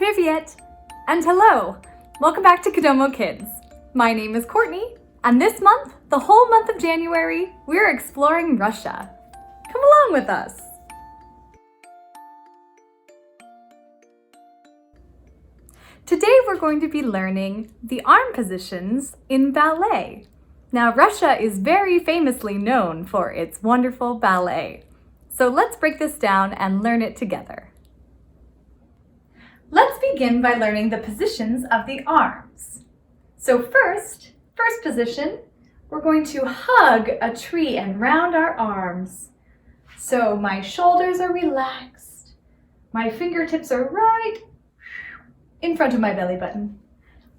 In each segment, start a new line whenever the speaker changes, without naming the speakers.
Привет! And hello! Welcome back to Kodomo Kids. My name is Courtney, and this month, the whole month of January, we're exploring Russia. Come along with us! Today we're going to be learning the arm positions in ballet. Now, Russia is very famously known for its wonderful ballet. So let's break this down and learn it together. Let's begin by learning the positions of the arms. So first position, we're going to hug a tree and round our arms. So my shoulders are relaxed. My fingertips are right in front of my belly button.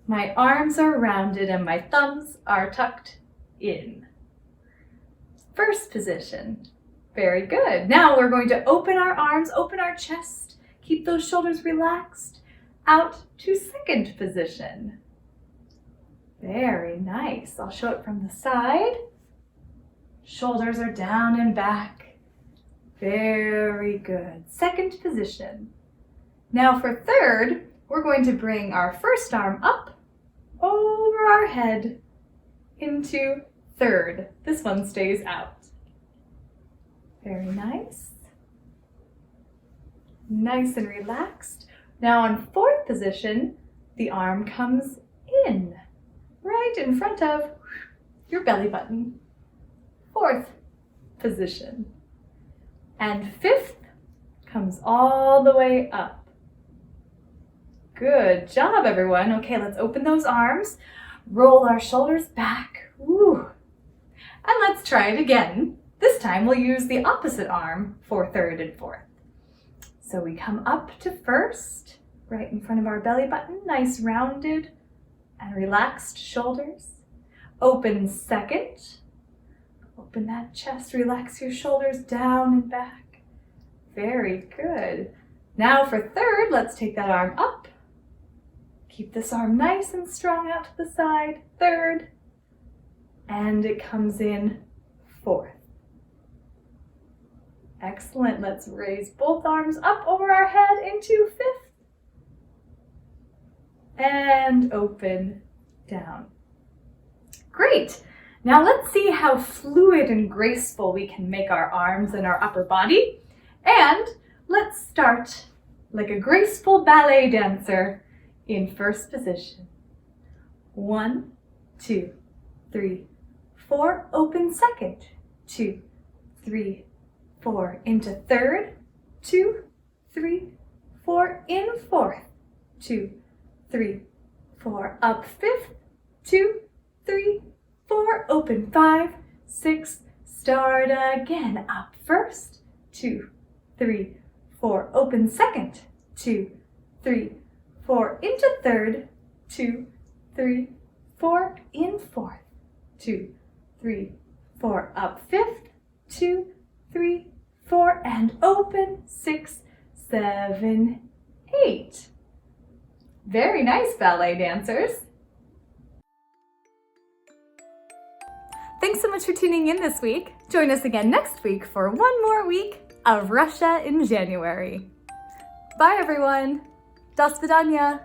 My arms are rounded and my thumbs are tucked in. First position. Very good. Now we're going to open our arms, open our chest, keep those shoulders relaxed. Out to second position. Very nice. I'll show it from the side. Shoulders are down and back. Very good. Second position. Now for third, we're going to bring our first arm up over our head into third. This one stays out. Very nice. Nice and relaxed. Now on fourth position, the arm comes in, right in front of your belly button. Fourth position. And fifth comes all the way up. Good job, everyone. Okay, let's open those arms, roll our shoulders back. Woo. And let's try it again. This time we'll use the opposite arm for third and fourth. So we come up to first, right in front of our belly button, nice rounded and relaxed shoulders. Open second, open that chest, relax your shoulders down and back. Very good. Now for third, let's take that arm up. Keep this arm nice and strong out to the side, third, and it comes in fourth. Excellent. Let's raise both arms up over our head into fifth. And open down. Great. Now let's see how fluid and graceful we can make our arms and our upper body. And let's start like a graceful ballet dancer in first position. 1, 2, 3, 4. Open second. 2, 3, 4 into third, 2, 3, 4 in fourth, 2, 3, 4 up fifth, 2, 3, 4 open 5, 6, start again up first, 2, 3, 4 open second, 2, 3, 4 into third, 2, 3, 4 in fourth, 2, 3, 4 up fifth, 2, 3, 4 and open, 6, 7, 8. Very nice, ballet dancers. Thanks so much for tuning in this week. Join us again next week for one more week of Russia in January. Bye everyone. До свидания.